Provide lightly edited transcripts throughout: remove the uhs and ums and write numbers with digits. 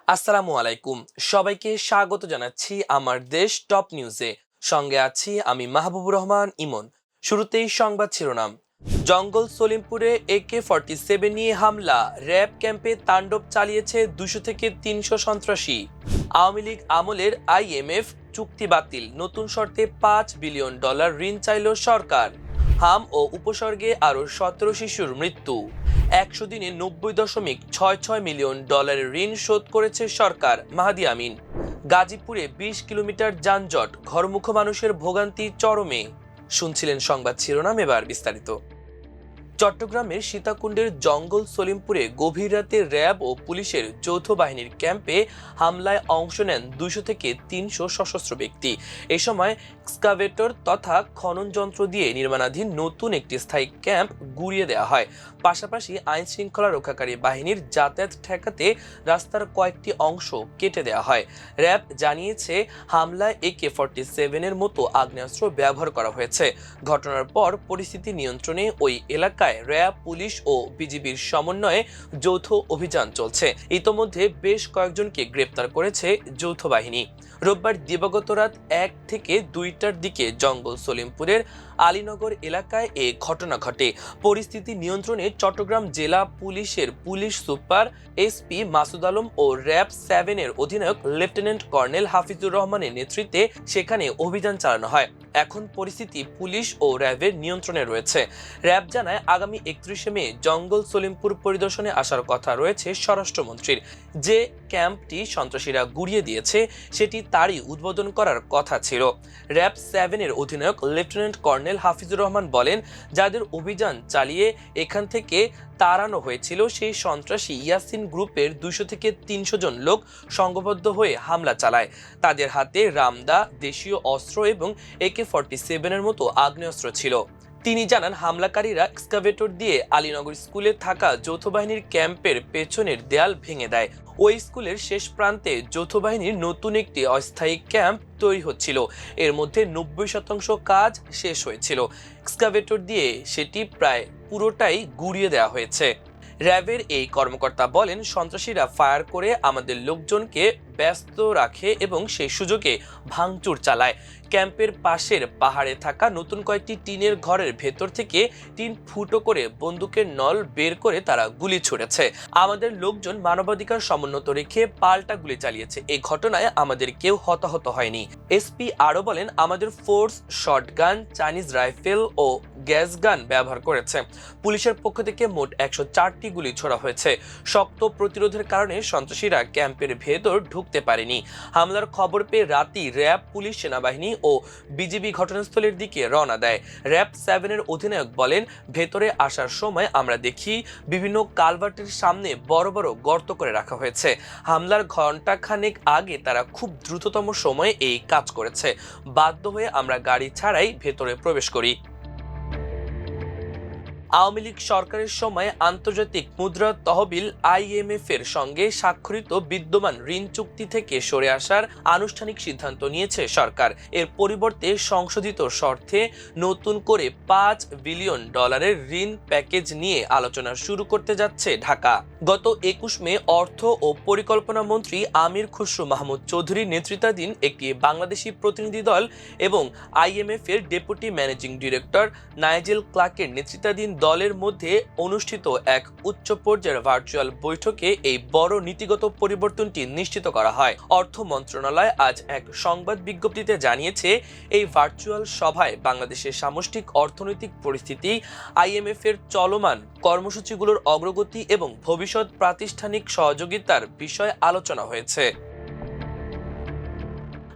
আসসালামু আলাইকুম। সবাইকে স্বাগত জানাচ্ছি আমার দেশ টপ নিউজে। সঙ্গে আছি আমি মাহবুবুর রহমান ইমন। শুরুতেই সংবাদ শিরোনাম। জঙ্গল সলিমপুরে AK-47 নিয়ে হামলা, র্যাব ক্যাম্পে তাণ্ডব চালিয়েছে 200 থেকে 300 সন্ত্রাসী। আওয়ামী লীগ আমলের IMF চুক্তি বাতিল, নতুন শর্তে $5 বিলিয়ন ঋণ চাইল সরকার। হাম ও উপসর্গে আরও 17 শিশুর মৃত্যু। 100 দিনে $90.66 মিলিয়ন ঋণ শোধ করেছে সরকার, মাহাদি আমিন। গাজীপুরে 20 কিলোমিটার যানজট, ঘরমুখ মানুষের ভোগান্তি চরমে। শুনছিলেন সংবাদ শিরোনাম, এবার বিস্তারিত। চট্টগ্রামের সীতাকুণ্ডের জঙ্গল সলিমপুরে গভীর রাতে র্যাব ও পুলিশের যৌথ বাহিনীর ক্যাম্পে হামলায় অংশ নেন 200 থেকে 300 সশস্ত্র ব্যক্তি। এ সময় এক্সকাভেটর তথা খনন যন্ত্র দিয়ে নির্মাণাধীন নতুন একটি স্থায়ী ক্যাম্প গুড়িয়ে দেওয়া হয়। পাশাপাশি আইন শৃঙ্খলা রক্ষাকারী বাহিনীর যাতায়াত ঠেকাতে রাস্তার কয়েকটি অংশ কেটে দেওয়া হয়। র্যাব জানিয়েছে হামলায় AK-47 মতো আগ্নেয়াস্ত্র ব্যবহার করা হয়েছে। ঘটনার পর পরিস্থিতি নিয়ন্ত্রণে ওই এলাকায় র্যাব, পুলিশ ও বিজিবির সমন্বয়ে যৌথ অভিযান চলছে। ইতোমধ্যে বেশ কয়েকজনকে গ্রেপ্তার করেছে যৌথ বাহিনী। রোববার দিবাগত রাত 1 থেকে 2টার দিকে জঙ্গল সলিমপুরের আলীনগর এলাকায় এ ঘটনা ঘটে। পরিস্থিতি নিয়ন্ত্রণে চট্টগ্রাম জেলা পুলিশের police super SP Masud Alam ও র্যাব 7-এর অধিনায়ক লেফটেন্যান্ট কর্নেল হাফিজুর রহমানের নেতৃত্বে সেখানে অভিযান চালানো হয়। এখন পরিস্থিতি পুলিশ ও র্যাবের নিয়ন্ত্রণে রয়েছে। র্যাব জানায় আগামী 31শে মে জঙ্গল সলিমপুর পরিদর্শনে আসার কথা রয়েছে স্বরাষ্ট্রমন্ত্রীর। যে ক্যাম্পটি সন্ত্রাসীরা গুড়িয়ে দিয়েছে সেটি তারই উদ্বোধন করার কথা ছিল। র্যাব 7-এর অধিনায়ক লেফটেন্যান্ট কর্নেল হাফিজুর রহমান বলেন, যাদের অভিযান চালিয়ে এখান থেকে তাড়ানো হয়েছিল সেই সন্ত্রাসী ইয়াসিন গ্রুপের 200 থেকে 300 জন লোক সংঘবদ্ধ হয়ে হামলা চালায়। তাদের হাতে রামদা, দেশীয় অস্ত্র এবং AK-47 মতো আগ্নেয়াস্ত্র ছিল। তিনি জানান, হামলাকারীরা এক্সকাভেটর দিয়ে আলীনগর স্কুলে থাকা যৌথ বাহিনীর ক্যাম্পের পেছনের দেয়াল ভেঙে দেয়। ওই স্কুলের শেষ প্রান্তে যৌথ বাহিনীর নতুন একটি অস্থায়ী ক্যাম্প তৈরি হচ্ছিল। এর মধ্যে 90% কাজ শেষ হয়েছিল। এক্সকাভেটর দিয়ে সেটি প্রায় পুরোটাই গুড়িয়ে দেওয়া হয়েছে। র্যাবের এই কর্মকর্তা বলেন, সন্ত্রাসীরা ফায়ার করে আমাদের লোকজনকে ব্যস্ত রাখে এবং সেই সুযোগে ভাঙচুর চালায়। ক্যাম্পের পাশের পাহাড়ে থাকা নতুন কয়েকটি টিনের ঘরের ভেতর থেকে টিন ফুটো করে বন্দুকের নল বের করে তারা গুলি ছুড়েছে। আমাদের লোকজন মানবাধিকার সমুন্নত রেখে পাল্টা গুলি চালিয়েছে। এই ঘটনায় আমাদের কেউ হতাহত হয়নি। SP আরো বলেন, আমাদের ফোর্স শটগান, চাইনিজ রাইফেল ও গ্যাস গান ব্যবহার করেছে। পুলিশের পক্ষ থেকে মোট 104টি গুলি ছোড়া হয়েছে। শক্ত প্রতিরোধের কারণে সন্ত্রাসীরা ক্যাম্পের ভেতর ঢুকতে পারেনি। হামলার খবর পেয়ে রাতেই র্যাব, পুলিশ, সেনাবাহিনী ও বিজিবি ঘটনাস্থলের দিকে রওনা দেয়। র্যাব 7-এর অধিনায়ক বলেন, ভেতরে আসার সময় আমরা দেখি বিভিন্ন কালভার্টের সামনে বড় বড় গর্ত করে রাখা হয়েছে। হামলার ঘণ্টাখানেক আগে তারা খুব দ্রুততম সময়ে এই কাজ করেছে। বাধ্য হয়ে আমরা গাড়ি ছাড়াই ভেতরে প্রবেশ করি। আওয়ামী লীগ সরকারের সময় আন্তর্জাতিক মুদ্রা তহবিল IMF এর সঙ্গে স্বাক্ষরিত বিদ্যমান ঋণ চুক্তি থেকে সরে আসার আনুষ্ঠানিক সিদ্ধান্ত নিয়েছে সরকার। এর পরিবর্তে সংশোধিত শর্তে নতুন করে $5 বিলিয়ন ঋণ প্যাকেজ নিয়ে আলোচনা শুরু করতে যাচ্ছে ঢাকা। গত 21 মে অর্থ ও পরিকল্পনা মন্ত্রী আমির খুসরু মাহমুদ চৌধুরীর নেতৃত্বাধীন একটি বাংলাদেশি প্রতিনিধি দল এবং IMF এর ডেপুটি ম্যানেজিং ডিরেক্টর নাইজেল ক্লার্কের নেতৃত্বাধীন দলের মধ্যে অনুষ্ঠিত এক উচ্চ পর্যায়ের ভার্চুয়াল বৈঠকে এই বড় নীতিগত পরিবর্তনটি নিশ্চিত করা হয়। অর্থ মন্ত্রণালয় আজ এক সংবাদ বিজ্ঞপ্তিতে জানিয়েছে, এই ভার্চুয়াল সভায় বাংলাদেশের সামষ্টিক অর্থনৈতিক পরিস্থিতি, IMF এর চলমান কর্মসূচিগুলোর অগ্রগতি এবং ভবিষ্যৎ প্রাতিষ্ঠানিক সহযোগিতার বিষয়ে আলোচনা হয়েছে।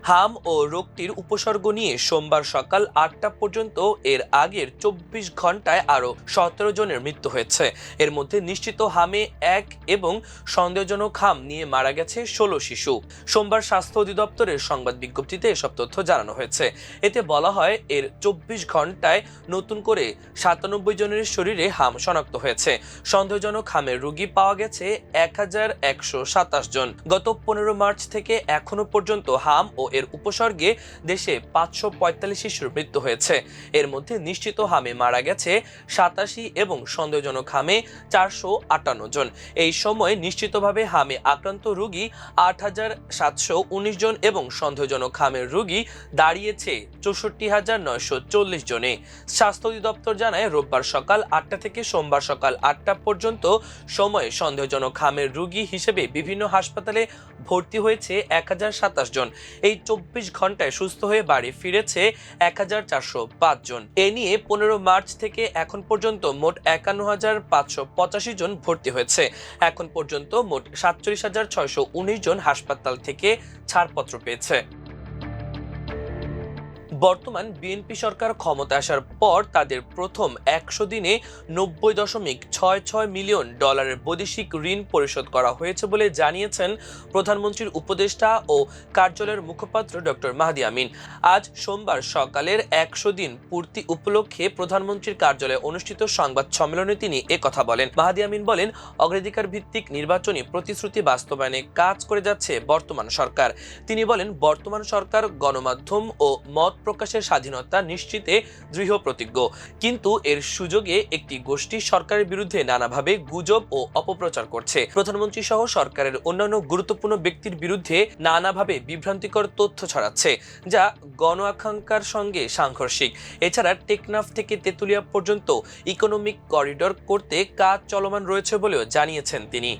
হাম ও রোগটির উপসর্গ নিয়ে সোমবার সকাল 8টা পর্যন্ত এর আগের 24 ঘন্টায় আরও 17 জনের মৃত্যু হয়েছে। এর মধ্যে নিশ্চিত হামে 1 এবং সন্দেহজনক হাম নিয়ে মারা গেছে 16 শিশু। সোমবার স্বাস্থ্য অধিদপ্তরের সংবাদ বিজ্ঞপ্তিতে এসব তথ্য জানানো হয়েছে। এতে বলা হয়, এর 24 ঘন্টায় নতুন করে 97 জনের শরীরে হাম শনাক্ত হয়েছে। সন্দেহজনক হামের রোগী পাওয়া গেছে 1127 জন। গত 15 মার্চ থেকে এখনো পর্যন্ত হাম ও এর উপসর্গে দেশে 545 শিশুর মৃত্যু হয়েছে। এর মধ্যে নিশ্চিত হামে মারা গেছে 87 এবং সন্দেহজনক হামে 458 জন। এই সময় নিশ্চিতভাবে হামে আক্রান্ত রোগী 8719 জন এবং সন্দেহজনক হামের রোগী দাঁড়িয়েছে 64,940 জনে। স্বাস্থ্য অধিদপ্তর জানায় রোববার সকাল 8টা থেকে সোমবার সকাল 8টা পর্যন্ত সময়ে সন্দেহজনক হামের রোগী হিসেবে বিভিন্ন হাসপাতালে ভর্তি হয়েছে 1027 জন। এই 24 ঘন্টায় সুস্থ হয়ে বাড়ি ফিরেছে 1405 জন। এ নিয়ে 15 মার্চ থেকে এখন পর্যন্ত মোট 51,585 জন ভর্তি হয়েছে। এখন পর্যন্ত মোট 47,619 জন হাসপাতাল থেকে ছাড়পত্র পেয়েছে। বর্তমান বিএনপি সরকার ক্ষমতা আসার পর তাদের প্রথম 100 দিনে 90.66 মিলিয়ন ডলারের বৈদেশিক ঋণ পরিশোধ করা হয়েছে বলে জানিয়েছেন প্রধানমন্ত্রীর উপদেষ্টা ও কার্যালয়ের মুখপাত্র ডক্টর মাহদি আমিন। আজ সোমবার সকালের 100 দিন পূর্তি উপলক্ষে প্রধানমন্ত্রীর কার্যালয়ে অনুষ্ঠিত সংবাদ সম্মেলনে তিনি একথা বলেন। মাহদি আমিন বলেন, অগ্রাধিকার ভিত্তিক নির্বাচনী প্রতিশ্রুতি বাস্তবায়নে কাজ করে যাচ্ছে বর্তমান সরকার। তিনি বলেন, বর্তমান সরকার গণমাধ্যম ও মত প্রকাশের স্বাধীনতা নিশ্চিতে দৃঢ় প্রতিজ্ঞ, কিন্তু এর সুযোগে একটি গোষ্ঠী সরকারের বিরুদ্ধে নানাভাবে গুজব ও অপপ্রচার করছে। প্রধানমন্ত্রী সহ সরকারের অন্যান্য গুরুত্বপূর্ণ ব্যক্তির বিরুদ্ধে নানাভাবে বিভ্রান্তিকর তথ্য ছড়াচ্ছে, যা গণ আকাঙ্ক্ষার সঙ্গে সাংঘর্ষিক। এছাড়া টেকনাফ থেকে তেতুলিয়া পর্যন্ত ইকোনমিক করিডোর করতে কাজ চলমান রয়েছে বলেও জানিয়েছেন তিনি।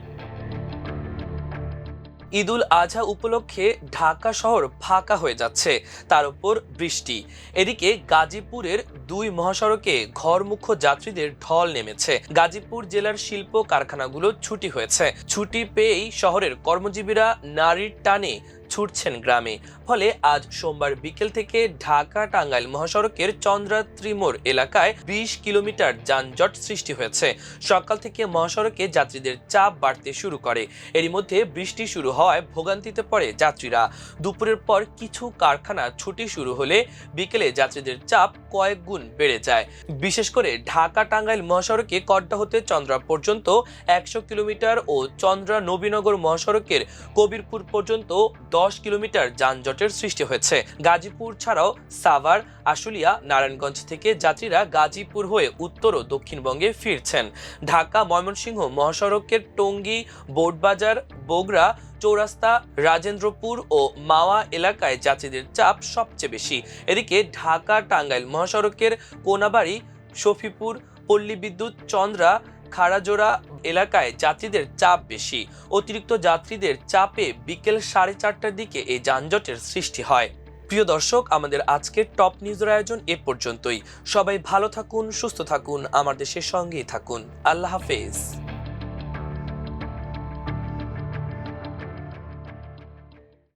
ঈদুল আজহা উপলক্ষে ঢাকা শহর ফাঁকা হয়ে যাচ্ছে, তার উপর বৃষ্টি। এদিকে গাজীপুরের 2 মহাসড়কে ঘরমুখো যাত্রীদের ঢল নেমেছে। গাজীপুর জেলার শিল্প কারখানাগুলো ছুটি হয়েছে। ছুটি পেয়েই শহরের কর্মজীবীরা নারীর টানে ছুটছেন গ্রামে। ফলে আজ সোমবার বিকেল থেকে ঢাকা টাঙ্গাইল মহাসড়কের চন্দ্রাত্রী মোড় এলাকায় 20 কিলোমিটার যানজট সৃষ্টি হয়েছে। সকাল থেকে মহাসড়কে যাত্রীদের চাপ বাড়তে শুরু করে। এরই মধ্যে বৃষ্টি শুরু হওয়ায় ভোগান্তিতে পড়ে যাত্রীরা। দুপুরের পর কিছু কারখানা ছুটি শুরু হলে বিকেলে যাত্রীদের চাপ কয়েক গুণ বেড়ে যায়। বিশেষ করে ঢাকা টাঙ্গাইল মহাসড়কে কড্ডা হতে চন্দ্রা পর্যন্ত 100 কিলোমিটার ও চন্দ্রা নবীনগর মহাসড়কের কবিরপুর পর্যন্ত 10 কিলোমিটার যানজটের সৃষ্টি হয়েছে। গাজীপুর ছাড়াও সাভার, আশুলিয়া, নারায়ণগঞ্জ থেকে যাত্রীরা গাজীপুর হয়ে উত্তর ও দক্ষিণবঙ্গে ফিরছেন। ঢাকা ময়মনসিংহ মহাসড়কের টঙ্গী, বোর্ডবাজার, বগুড়া, চৌরাস্তা, রাজেন্দ্রপুর ও মাওয়া এলাকায় যাত্রীদের চাপ সবচেয়ে বেশি। এদিকে ঢাকা টাঙ্গাইল মহাসড়কের কোনাবাড়ি, শফিপুর, পল্লী বিদ্যুৎ, চন্দ্রা, খাড়াজোড়া এলাকায় যাত্রীদের চাপ বেশি। অতিরিক্ত যাত্রীদের চাপে বিকেল 4:30টার দিকে এই যানজটের সৃষ্টি হয়। প্রিয় দর্শক, আমাদের আজকের টপ নিউজের আয়োজন এ পর্যন্তই। সবাই ভালো থাকুন, সুস্থ থাকুন, আমার দেশের সঙ্গেই থাকুন। আল্লাহ হাফেজ।